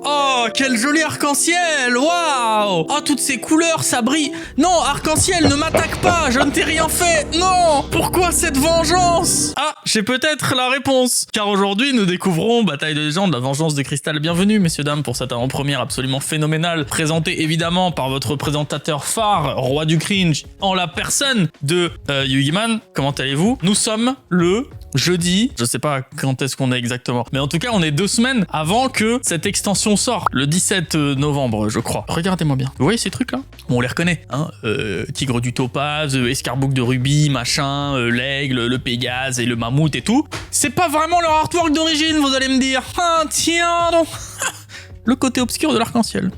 Oh, quel joli arc-en-ciel. Waouh. Oh, toutes ces couleurs, ça brille. Non, arc-en-ciel, ne m'attaque pas. Je ne t'ai rien fait. Non. Pourquoi cette vengeance? Ah, j'ai peut-être la réponse. Car aujourd'hui, nous découvrons Bataille de légende, la vengeance de Cristal. Bienvenue, messieurs, dames, pour cette avant-première absolument phénoménale, présentée évidemment par votre présentateur phare, roi du cringe, en la personne de Yugiman. Comment allez-vous? Nous sommes le jeudi, je sais pas quand est-ce qu'on est exactement, mais en tout cas on est 2 semaines avant que cette extension sorte, le 17 novembre je crois. Regardez-moi bien, vous voyez ces trucs là? Bon, on les reconnaît, hein, tigre du topaz, escarboucle de rubis, machin, l'aigle, le pégase et le mammouth et tout. C'est pas vraiment leur artwork d'origine, vous allez me dire. Ah tiens donc. Le côté obscur de l'arc-en-ciel.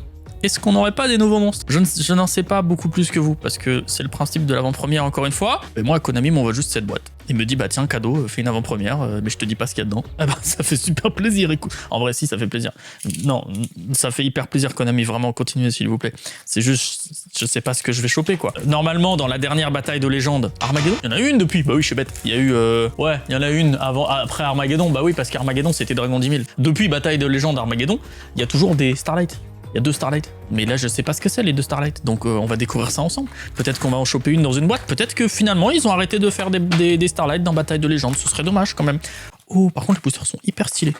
Est-ce qu'on n'aurait pas des nouveaux monstres? Je n'en sais pas beaucoup plus que vous, parce que c'est le principe de l'avant-première encore une fois. Et moi, Konami m'envoie juste cette boîte. Il me dit, bah tiens, cadeau, fais une avant-première, mais je te dis pas ce qu'il y a dedans. Ah bah, ça fait super plaisir, écoute. En vrai, si, ça fait plaisir. Non, ça fait hyper plaisir, Konami, vraiment, continuez, s'il vous plaît. C'est juste, je sais pas ce que je vais choper, quoi. Normalement, dans la dernière bataille de légende, Armageddon, il y en a eu une depuis. Bah oui, je suis bête. Il y a eu, ouais, il y en a une après Armageddon. Bah oui, parce qu'Armageddon, c'était Dragon 10 000. Depuis bataille de légende Armageddon, il y a toujours des Starlight. Il y a 2 Starlight. Mais là, je sais pas ce que c'est, les 2 Starlight. Donc, on va découvrir ça ensemble. Peut-être qu'on va en choper une dans une boîte. Peut-être que finalement, ils ont arrêté de faire des Starlight dans Bataille de légende. Ce serait dommage quand même. Oh, par contre, les boosters sont hyper stylés.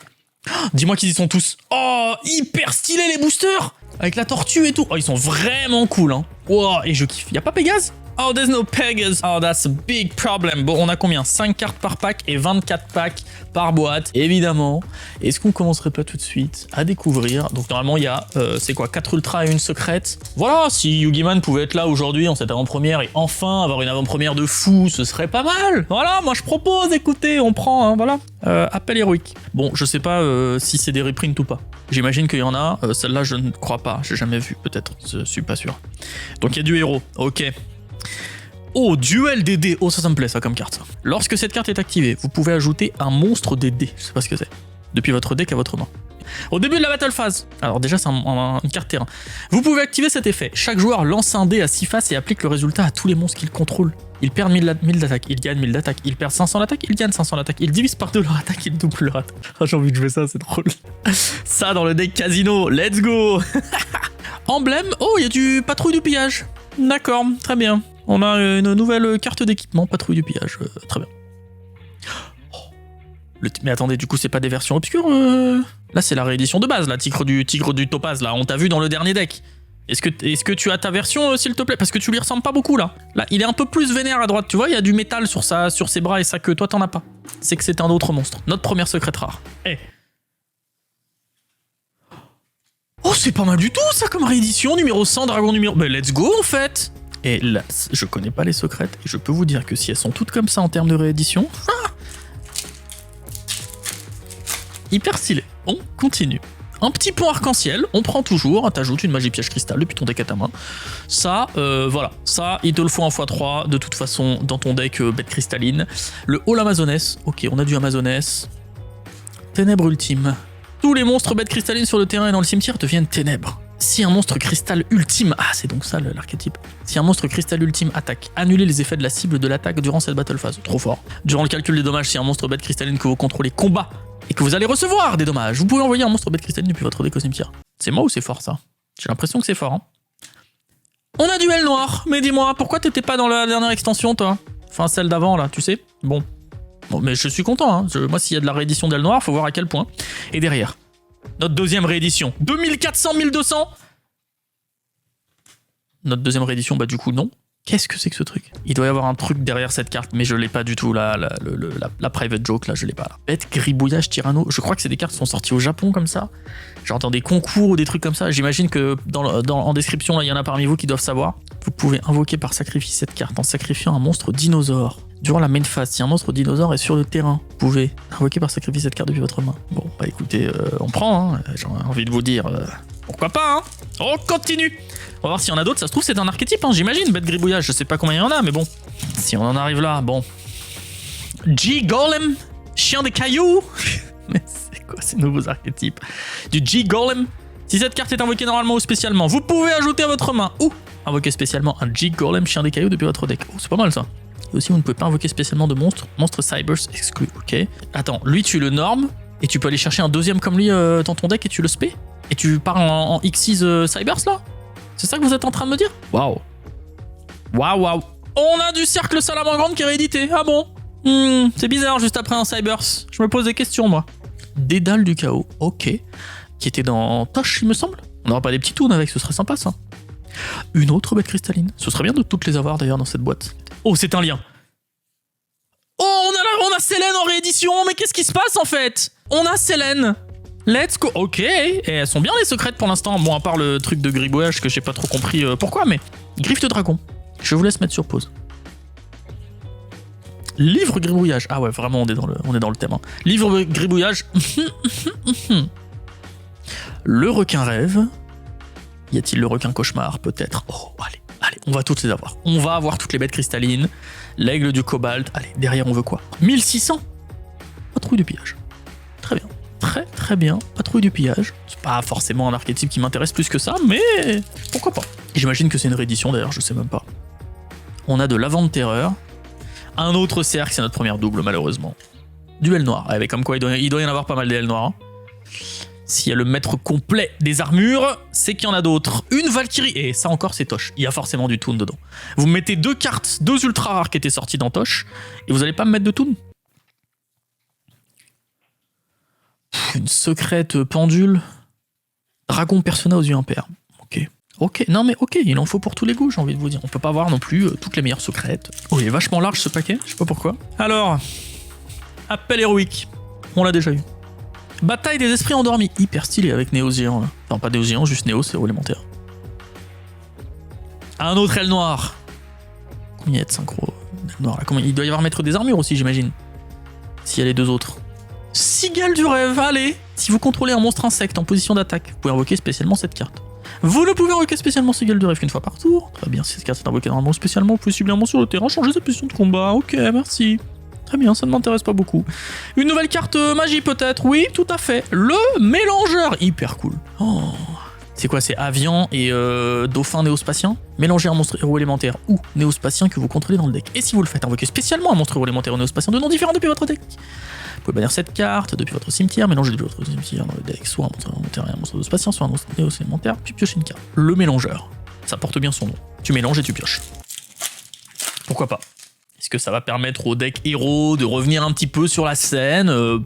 Oh, dis-moi qu'ils y sont tous. Oh, hyper stylés les boosters. Avec la tortue et tout. Oh, ils sont vraiment cool, hein. Wow, et je kiffe. Y a pas Pégase? Oh, there's no Pegasus. Oh, that's a big problem. Bon, on a combien? 5 cartes par pack et 24 packs par boîte, évidemment. Est-ce qu'on commencerait pas tout de suite à découvrir? Donc, normalement, il y a, c'est quoi, 4 ultras et une secrète. Voilà, si Yugiman pouvait être là aujourd'hui en cette avant-première et enfin avoir une avant-première de fou, ce serait pas mal. Voilà, moi je propose, écoutez, on prend, hein, voilà. Appel héroïque. Bon, je sais pas si c'est des reprints ou pas. J'imagine qu'il y en a. Celle-là, je ne crois pas. J'ai jamais vu, peut-être. Je suis pas sûr. Donc, il y a du héros. Ok. Oh, duel des dés. Oh, ça me plaît, ça, comme carte, ça. Lorsque cette carte est activée, vous pouvez ajouter un monstre des dés. Je sais pas ce que c'est. Depuis votre deck à votre main. Au début de la battle phase. Alors déjà, c'est une carte terrain. Vous pouvez activer cet effet. Chaque joueur lance un dé à 6 faces et applique le résultat à tous les monstres qu'il contrôle. Il perd 1000 d'attaque, il gagne 1000 d'attaque. Il perd 500 d'attaque, il gagne 500 d'attaque. Il divise par 2 leur attaque, il double leur attaque. Oh, j'ai envie de jouer ça, c'est drôle. Ça dans le deck casino, let's go. Emblème. Oh, il y a du patrouille du pillage. D'accord, très bien. On a une nouvelle carte d'équipement, patrouille du pillage. Très bien. Oh. Mais attendez, du coup, c'est pas des versions obscures Là, c'est la réédition de base, la tigre du topaz, là. On t'a vu dans le dernier deck. Est-ce que tu as ta version, s'il te plaît? Parce que tu lui ressembles pas beaucoup, là. Là, il est un peu plus vénère à droite, tu vois, il y a du métal sur ses bras et ça que toi, t'en as pas. C'est que c'est un autre monstre. Notre première secrète rare. Eh. Oh, c'est pas mal du tout, ça, comme réédition. Numéro 100, dragon numéro... Ben, let's go, en fait. Et là, je connais pas les secrètes, et je peux vous dire que si elles sont toutes comme ça en termes de réédition... hyper stylé. On continue. Un petit pont arc-en-ciel, on prend toujours, t'ajoutes une magie piège cristal depuis ton deck à ta main. Ça, voilà, ça, il te le faut en x3, de toute façon, dans ton deck bête cristalline. Le Hall Amazoness, ok, on a du Amazoness. Ténèbres ultime. Tous les monstres bêtes cristallines sur le terrain et dans le cimetière deviennent ténèbres. Si un monstre cristal ultime... Ah, c'est donc ça l'archétype. Si un monstre cristal ultime attaque, annulez les effets de la cible de l'attaque durant cette battle phase. Trop fort. Durant le calcul des dommages, si un monstre bête cristalline que vous contrôlez combat et que vous allez recevoir des dommages, vous pouvez envoyer un monstre bête cristalline depuis votre deck au cimetière. C'est moi ou c'est fort, ça? J'ai l'impression que c'est fort, hein. On a duel noir. Mais dis-moi, pourquoi t'étais pas dans la dernière extension, toi? Enfin, celle d'avant, là, tu sais? Bon, mais je suis content, hein. Moi, s'il y a de la réédition d'El Noir, faut voir à quel point. Et derrière... notre deuxième réédition. 2400, 1200. Notre deuxième réédition, bah du coup, non. Qu'est-ce que c'est que ce truc? Il doit y avoir un truc derrière cette carte, mais je l'ai pas du tout, là. La private joke, là, je l'ai pas, là. Bête, gribouillage, tyranno. Je crois que c'est des cartes qui sont sorties au Japon, comme ça. Genre dans des concours ou des trucs comme ça. J'imagine que en description, là, il y en a parmi vous qui doivent savoir. Vous pouvez invoquer par sacrifice cette carte en sacrifiant un monstre dinosaure. Durant la main phase, si un monstre dinosaure est sur le terrain, vous pouvez invoquer par sacrifice cette carte depuis votre main. Bon, bah écoutez, on prend, hein. J'ai envie de vous dire, pourquoi pas, hein. On continue. On va voir s'il y en a d'autres, ça se trouve c'est un archétype, hein, j'imagine, bête gribouillage, je sais pas combien il y en a, mais bon. Si on en arrive là, bon. G-Golem, chien des cailloux. Mais c'est quoi ces nouveaux archétypes? Du G-Golem. Si cette carte est invoquée normalement ou spécialement, vous pouvez ajouter à votre main ou invoquer spécialement un G-Golem, chien des cailloux depuis votre deck. Oh, c'est pas mal ça. Et aussi, vous ne pouvez pas invoquer spécialement de monstres. Monstre Cybers exclu, ok. Attends, lui, tu le normes. Et tu peux aller chercher un deuxième comme lui dans ton deck et tu le spé. Et tu pars en Xyz Cybers là. C'est ça que vous êtes en train de me dire? Waouh. Waouh. On a du cercle salamandre qui est réédité. Ah bon? C'est bizarre juste après un Cybers. Je me pose des questions moi. Dédale du chaos. Ok. Qui était dans Tosh il me semble. On n'aura pas des petits toons avec, ce serait sympa ça. Une autre bête cristalline. Ce serait bien de toutes les avoir d'ailleurs dans cette boîte. Oh, c'est un lien. Oh, on a Selene en réédition. Mais qu'est-ce qui se passe en fait? On a Selene. Let's go. Ok. Et elles sont bien les secrètes pour l'instant. Bon, à part le truc de gribouillage que j'ai pas trop compris pourquoi, mais griffe de dragon. Je vous laisse mettre sur pause. Livre gribouillage. Ah ouais, vraiment, on est dans le thème. Hein. Livre gribouillage. Le requin rêve. Y a-t-il le requin cauchemar? Peut-être. Oh, allez, on va toutes les avoir. On va avoir toutes les bêtes cristallines. L'aigle du cobalt. Allez, derrière, on veut quoi? 1600. Patrouille de pillage. Très bien. Très bien. Patrouille du pillage. C'est pas forcément un archétype qui m'intéresse plus que ça, mais pourquoi pas? J'imagine que c'est une réédition d'ailleurs, je sais même pas. On a de l'avant de terreur. Un autre cercle, c'est notre première double, malheureusement. Duel noir. Avec comme quoi, il doit y en avoir pas mal d'ailes noires. Hein. S'il y a le maître complet des armures, c'est qu'il y en a d'autres. Une Valkyrie, et ça encore c'est Tosh, il y a forcément du toon dedans. Vous mettez 2 cartes, 2 ultra rares qui étaient sorties dans Tosh, et vous allez pas me mettre de toon. Une secrète pendule. Dragon Persona aux yeux impairs. Ok, non mais ok, il en faut pour tous les goûts, j'ai envie de vous dire. On peut pas avoir non plus toutes les meilleures secrètes. Oh, il est vachement large ce paquet, je sais pas pourquoi. Alors, appel héroïque, on l'a déjà eu. Bataille des esprits endormis, hyper stylé avec Néo Géant là. Enfin pas Néo Géant, juste Néo, c'est élémentaire. Un autre aile noire. Combien il y a de synchro aile noire là? Il doit y avoir maître des armures aussi j'imagine. S'il y a les 2 autres. Cigale du rêve, allez. Si vous contrôlez un monstre insecte en position d'attaque, vous pouvez invoquer spécialement cette carte. Vous ne pouvez invoquer spécialement Cigale du rêve qu'une fois par tour. Très bien, si cette carte est invoquée normalement spécialement, vous pouvez cibler un monstre sur le terrain, changer sa position de combat. Ok, merci. Très bien, ça ne m'intéresse pas beaucoup. Une nouvelle carte magie peut-être? Oui, tout à fait. Le mélangeur, hyper cool. Oh. C'est quoi? C'est Avian et Dauphin néospatien. Mélangez un monstre héros élémentaire ou néospatien que vous contrôlez dans le deck. Et si vous le faites invoquer spécialement un monstre héros élémentaire ou néospatien de noms différents depuis votre deck. Vous pouvez bannir cette carte depuis votre cimetière, mélanger depuis votre cimetière dans le deck, soit un monstre élémentaire et un monstre néospatien, soit un monstre néo-élémentaire, puis piocher une carte. Le mélangeur. Ça porte bien son nom. Tu mélanges et tu pioches. Pourquoi pas? Est-ce que ça va permettre au deck héros de revenir un petit peu sur la scène? En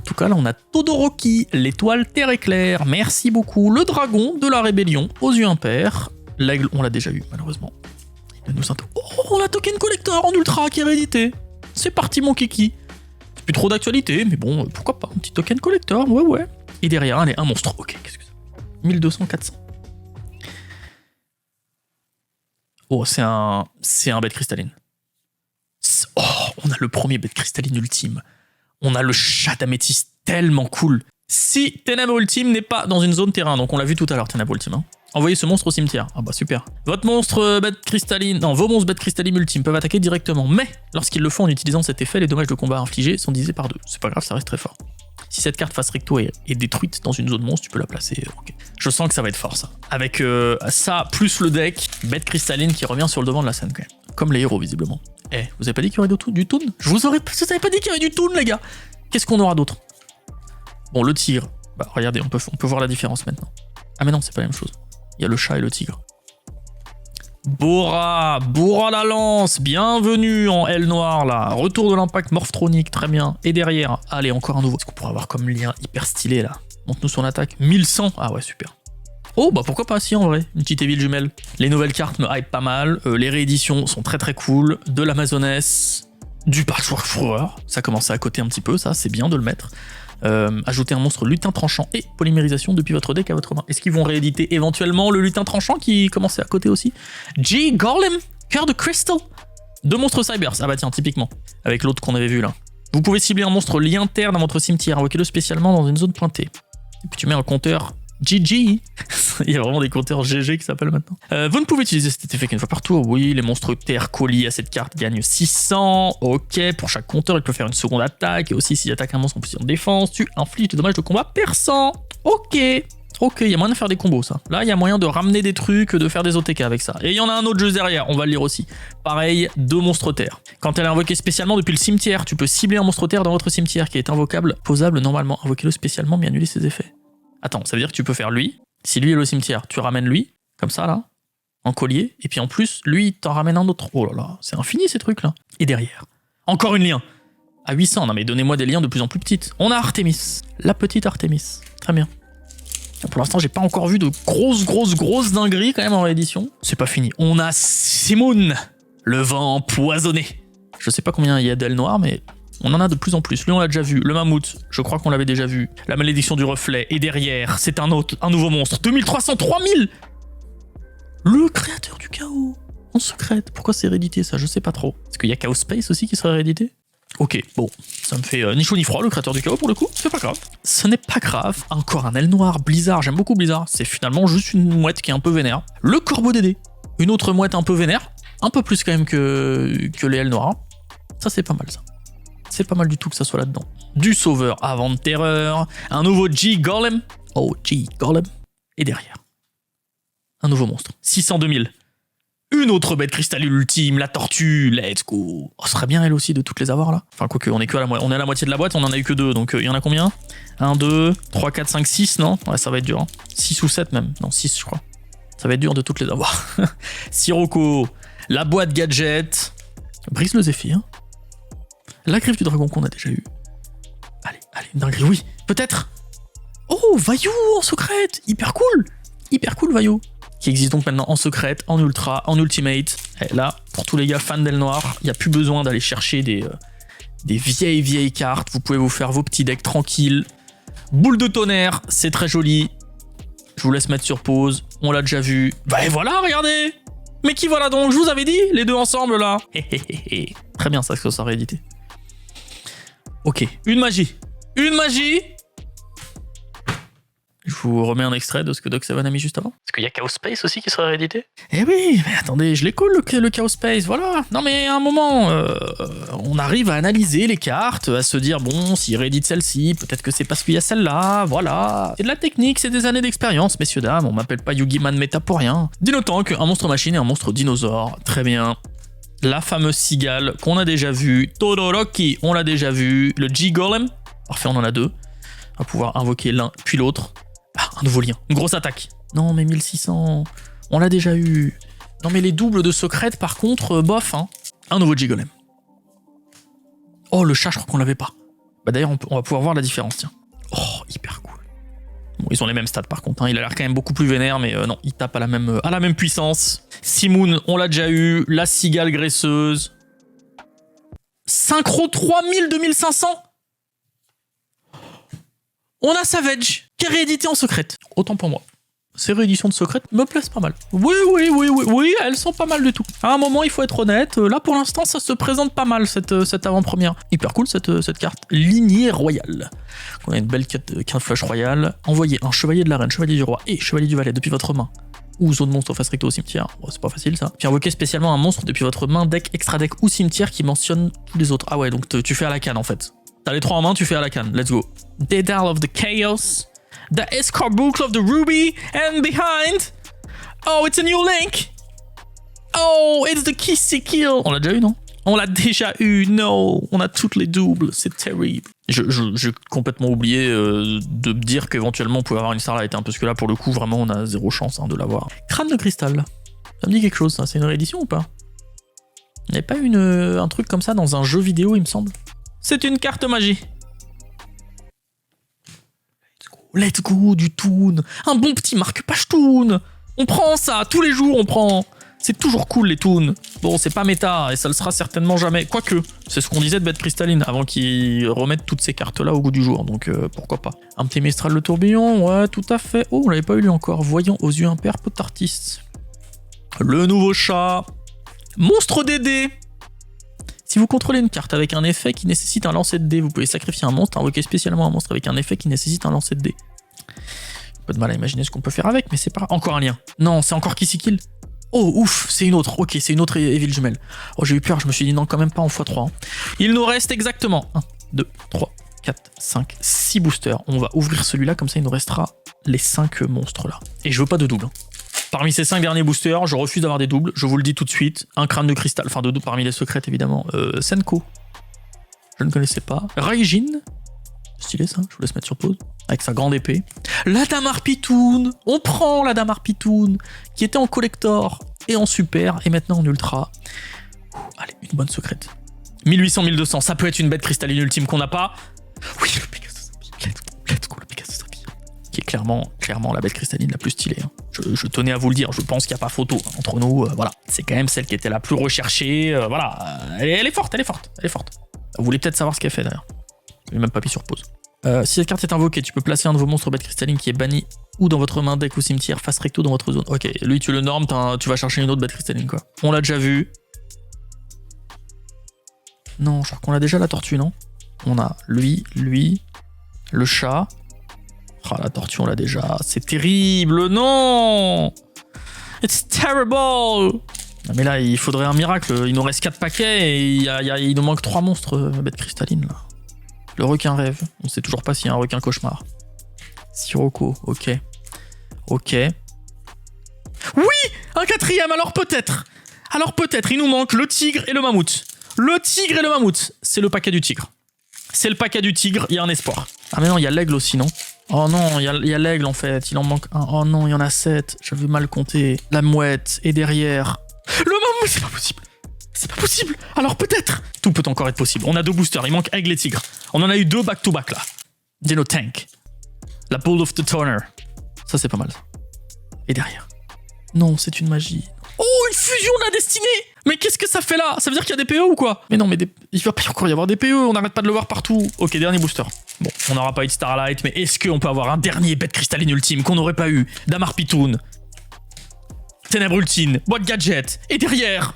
tout cas, là, on a Todoroki, l'étoile terre éclair. Merci beaucoup. Le dragon de la rébellion aux yeux impairs. L'aigle, on l'a déjà eu, malheureusement. Oh, on a Token Collector en ultra qui est réédité. C'est parti, mon kiki. C'est plus trop d'actualité, mais bon, pourquoi pas. Un petit Token Collector, ouais. Et derrière, allez, un monstre. Ok, qu'est-ce que c'est? 1200, 400. Oh, c'est un bête cristalline. Oh, on a le premier bête cristalline ultime. On a le chat d'améthyste tellement cool. Si Ténèbres Ultime n'est pas dans une zone terrain, donc on l'a vu tout à l'heure, Ténèbres Ultime. Hein. Envoyez ce monstre au cimetière. Ah bah super. Votre monstre bête cristalline, non, vos monstres bêtes cristallines ultimes peuvent attaquer directement, mais lorsqu'ils le font en utilisant cet effet, les dommages de combat infligés sont divisés par 2. C'est pas grave, ça reste très fort. Si cette carte face recto est détruite dans une zone monstre, tu peux la placer. Okay. Je sens que ça va être fort ça. Avec ça, plus le deck, bête cristalline qui revient sur le devant de la scène quand même. Comme les héros visiblement. Eh, vous avez pas dit qu'il y aurait du toon? Je vous avais pas dit qu'il y aurait du toon les gars. Qu'est-ce qu'on aura d'autre? Bon, le tigre. Bah regardez, on peut voir la différence maintenant. Ah mais non, c'est pas la même chose. Il y a le chat et le tigre. Bora la lance, bienvenue en aile noire là. Retour de l'impact morphronique, très bien. Et derrière, allez, encore un nouveau. Est-ce qu'on pourrait avoir comme lien hyper stylé là? Montre-nous son attaque. 1100, ah ouais, super. Oh bah pourquoi pas si en vrai, une petite Evil jumelle. Les nouvelles cartes me hype pas mal, les rééditions sont très cool, de l'Amazoness, du Patchwork Thrower, ça commence à coter un petit peu, ça c'est bien de le mettre. Ajouter un monstre lutin tranchant et polymérisation depuis votre deck à votre main. Est-ce qu'ils vont rééditer éventuellement le lutin tranchant qui commençait à coter aussi? G Golem, cœur de Crystal, 2 monstres Cybers, ah bah tiens typiquement, avec l'autre qu'on avait vu là. Vous pouvez cibler un monstre lien terre dans votre cimetière, invoquez-le spécialement dans une zone pointée. Et puis tu mets un compteur GG. Il y a vraiment des compteurs GG qui s'appellent maintenant. Vous ne pouvez utiliser cet effet qu'une fois par tour. Oui, les monstres terre collés à cette carte gagnent 600. Ok, pour chaque compteur, il peut faire une seconde attaque. Et aussi, s'il attaque un monstre en position de défense, tu infliges des dommages de combat perçants. Ok, Ok, il y a moyen de faire des combos, ça. Là, il y a moyen de ramener des trucs, de faire des OTK avec ça. Et il y en a un autre juste derrière, on va le lire aussi. Pareil, 2 monstres terre. Quand elle est invoquée spécialement depuis le cimetière, tu peux cibler un monstre terre dans votre cimetière qui est invocable, posable normalement. Invoquez-le spécialement, mais annuler ses effets. Attends, ça veut dire que tu peux faire lui. Si lui est au cimetière, tu ramènes lui, comme ça, là, en collier. Et puis en plus, lui, t'en ramène un autre. Oh là là, c'est infini ces trucs-là. Et derrière, encore une lien. À 800, non mais donnez-moi des liens de plus en plus petites. On a Artemis, la petite Artemis. Très bien. Pour l'instant, j'ai pas encore vu de grosses dingueries quand même en réédition. C'est pas fini. On a Simone, le vent empoisonné. Je sais pas combien il y a d'ailes noires, mais on en a de plus en plus. Lui, on l'a déjà vu. Le mammouth, je crois qu'on l'avait déjà vu. La malédiction du reflet. Et derrière, c'est un nouveau monstre. 2300, 3000. Le créateur du chaos. En secrète. Pourquoi c'est réédité ça? Je sais pas trop. Est-ce qu'il y a Chaos Space aussi qui serait réédité? Ok, bon, ça me fait ni chaud ni froid le créateur du chaos pour le coup, c'est pas grave. Ce n'est pas grave, encore un aile noire, Blizzard, j'aime beaucoup Blizzard, c'est finalement juste une mouette qui est un peu vénère. Le corbeau Dédé, une autre mouette un peu vénère, un peu plus quand même que les ailes noires. Ça c'est pas mal ça. C'est pas mal du tout que ça soit là-dedans. Du sauveur avant de terreur, un nouveau G-Golem, oh G-Golem, et derrière, un nouveau monstre, 602 000. Une autre bête cristalline ultime, la tortue, let's go. Oh, ce serait bien elle aussi de toutes les avoir là. Enfin quoique, on est à la moitié de la boîte, on en a eu que 2, donc il y en a combien? 1, 2, 3, 4, 5, 6, non? Ouais, ça va être dur. Hein. 6 ou 7 même. Non, 6 je crois. Ça va être dur de toutes les avoir. Sirocco, la boîte gadget, Brise le Zéphyr, la griffe du dragon qu'on a déjà eu. Allez, une dinguerie, oui, peut-être. Oh, Vaillou en secrète, hyper cool Vaillou. Qui existe donc maintenant en secrète, en ultra, en ultimate. Et là, pour tous les gars fans d'Aile Noire, il n'y a plus besoin d'aller chercher des vieilles cartes. Vous pouvez vous faire vos petits decks tranquilles. Boule de tonnerre, c'est très joli. Je vous laisse mettre sur pause. On l'a déjà vu. Bah et voilà, regardez. Mais qui voilà donc, je vous avais dit, les deux ensemble là. Très bien ça, que ça sera réédité. Ok, une magie. Je vous remets un extrait de ce que Doc7 a mis juste avant. Est-ce qu'il y a Chaos Space aussi qui sera réédité? Eh oui, mais attendez, je l'ai cool le Chaos Space, voilà. Non mais à un moment, on arrive à analyser les cartes, à se dire, bon, s'il réédite celle-ci, peut-être que c'est parce qu'il y a celle-là, voilà. C'est de la technique, c'est des années d'expérience, messieurs, dames, on m'appelle pas Yugi-Man Meta pour rien. Dinotank, qu'un monstre machine et un monstre dinosaure, très bien. La fameuse cigale qu'on a déjà vue, Todoroki, on l'a déjà vu, le G-Golem, parfait, on en a 2. On va pouvoir invoquer l'un puis l'autre. Ah, un nouveau lien, une grosse attaque. Non mais 1600, on l'a déjà eu. Non mais les doubles de secrète par contre, bof hein. Un nouveau G-Golem. Oh le chat je crois qu'on l'avait pas. Bah d'ailleurs on va pouvoir voir la différence tiens. Oh hyper cool. Bon ils ont les mêmes stats par contre, hein. Il a l'air quand même beaucoup plus vénère mais non il tape à la même puissance. Simoon on l'a déjà eu, la cigale graisseuse. Synchro 3000 2500. On a Savage, qui est réédité en secrète. Autant pour moi. Ces rééditions de secrète me plaisent pas mal. Oui, elles sont pas mal du tout. À un moment, il faut être honnête. Là, pour l'instant, ça se présente pas mal, cette avant-première. Hyper cool, cette carte. Lignée royale. On a une belle carte flush royale. Envoyez un chevalier de la reine, chevalier du roi et chevalier du valet depuis votre main. Ou zone monstre face recto au cimetière. Bon, c'est pas facile, ça. Puis invoquez spécialement un monstre depuis votre main, deck, extra deck ou cimetière qui mentionne tous les autres. Ah ouais, donc tu fais à la canne, en fait. T'as les 3 en main, tu fais à la canne. Let's go. Dédale of the Chaos. The Escarboucle of the Ruby. And behind. Oh, it's a new link. Oh, it's the Kissy Kill. On l'a déjà eu, non? On l'a déjà eu, no. On a toutes les doubles. C'est terrible. J'ai complètement oublié de me dire qu'éventuellement on pouvait avoir une Starlight. Hein, parce que là, pour le coup, vraiment, on a zéro chance de l'avoir. Crâne de cristal. Ça me dit quelque chose, ça. C'est une réédition ou pas? Il n'y avait pas un truc comme ça dans un jeu vidéo, il me semble. C'est une carte magie. Let's go, du toon. Un bon petit marque-page toon. On prend ça, tous les jours on prend. C'est toujours cool les toons. Bon, c'est pas méta et ça le sera certainement jamais. Quoique, c'est ce qu'on disait de bête cristalline avant qu'ils remettent toutes ces cartes-là au goût du jour. Donc pourquoi pas. Un petit Mistral le tourbillon, ouais, tout à fait. Oh, on l'avait pas eu lui encore. Voyant aux yeux impairs, Potartiste. Le nouveau chat. Monstre Dédé. Si vous contrôlez une carte avec un effet qui nécessite un lancer de dés, vous pouvez sacrifier un monstre, invoquer spécialement un monstre avec un effet qui nécessite un lancer de dés. Pas de mal à imaginer ce qu'on peut faire avec, mais c'est pas... Encore un lien. Non, c'est encore Kissy Kill. Oh, ouf, c'est une autre. Ok, c'est une autre Evil Jumelle. Oh, j'ai eu peur, je me suis dit non, quand même pas en x3. Hein. Il nous reste exactement 1, 2, 3, 4, 5, 6 boosters. On va ouvrir celui-là, comme ça il nous restera les 5 monstres là. Et je veux pas de double. Hein. Parmi ces 5 derniers boosters, je refuse d'avoir des doubles, je vous le dis tout de suite. Un crâne de cristal, enfin de parmi les secrètes évidemment. Senko, je ne connaissais pas. Raijin, stylé ça, je vous laisse mettre sur pause. Avec sa grande épée. La Dame Harpitoon, on prend la Dame Harpitoon, qui était en collector et en super, et maintenant en ultra. Allez, une bonne secrète. 1800, 1200, ça peut être une bête cristalline ultime qu'on n'a pas. Oui, le Pegasus Saphir, let's go, le Pegasus Saphir. Qui est clairement la bête cristalline la plus stylée. Hein. Je tenais à vous le dire, je pense qu'il n'y a pas photo hein, entre nous. Voilà, c'est quand même celle qui était la plus recherchée. Voilà, elle est forte. Vous voulez peut-être savoir ce qu'elle fait d'ailleurs. Je n'ai même pas mis sur pause. Si cette carte est invoquée, tu peux placer un de vos monstres bêtes cristallines qui est banni ou dans votre main, deck ou cimetière, face recto dans votre zone. Ok, lui tu le normes, tu vas chercher une autre bête cristalline quoi. On l'a déjà vu. Non, je crois qu'on a déjà la tortue, non? On a lui, le chat. Ah, la tortue, on l'a déjà. C'est terrible, non! It's terrible! Non, mais là, il faudrait un miracle. Il nous reste 4 paquets et il nous manque 3 monstres bêtes cristallines, là. Le requin rêve. On sait toujours pas s'il y a un requin cauchemar. Sirocco, ok. Ok. Oui! Un 4e, alors peut-être! Il nous manque le tigre et le mammouth. Le tigre et le mammouth, c'est le paquet du tigre. C'est le paquet du tigre, il y a un espoir. Ah mais non, il y a l'aigle aussi, non? Oh non, il y a l'aigle en fait, il en manque un. Oh non, il y en a 7, j'avais mal compté. La mouette, et derrière... Le mammouth, c'est pas possible. C'est pas possible. Alors peut-être. Tout peut encore être possible. On a 2 boosters, il manque aigle et tigre. On en a eu 2 back-to-back là. Dino Tank. La Bull of the Turner. Ça c'est pas mal ça. Et derrière. Non, c'est une magie. Oh, une fusion de la destinée! Mais qu'est-ce que ça fait là? Ça veut dire qu'il y a des PE ou quoi? Mais non, mais il va pas encore y avoir des PE, on n'arrête pas de le voir partout. Ok, dernier booster. Bon, on n'aura pas eu de Starlight, mais est-ce qu'on peut avoir un dernier bête cristalline ultime qu'on n'aurait pas eu? Dame Harpitoon, Ténèbres Ultime, Boîte Gadget, et derrière...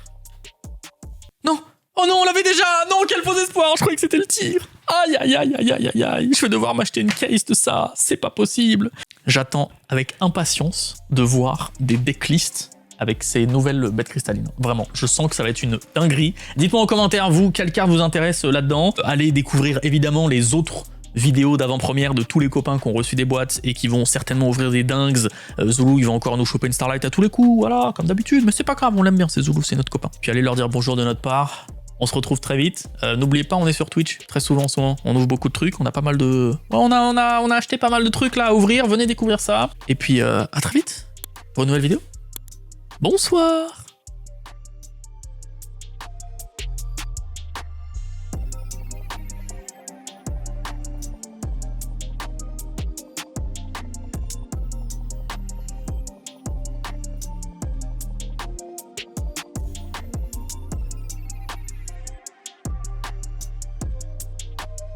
Non! Oh non, on l'avait déjà! Non, quel faux espoir! Je croyais que c'était le tir! Aïe, aïe, aïe, aïe, aïe, aïe, aïe! Je vais devoir m'acheter une case de ça, c'est pas possible! J'attends avec impatience de voir des decklists avec ces nouvelles bêtes cristallines. Vraiment, je sens que ça va être une dinguerie. Dites-moi en commentaire, vous, quelle carte vous intéresse là-dedans. Allez découvrir évidemment les autres vidéos d'avant-première de tous les copains qui ont reçu des boîtes et qui vont certainement ouvrir des dingues. Zulu, il va encore nous choper une Starlight à tous les coups, voilà, comme d'habitude. Mais c'est pas grave, on l'aime bien, c'est Zulu, c'est notre copain. Puis allez leur dire bonjour de notre part. On se retrouve très vite. N'oubliez pas, on est sur Twitch très souvent en ce moment. On ouvre beaucoup de trucs, on a pas mal de... On a acheté pas mal de trucs là à ouvrir, venez découvrir ça. Et puis à très vite pour une nouvelle vidéo. Bonsoir.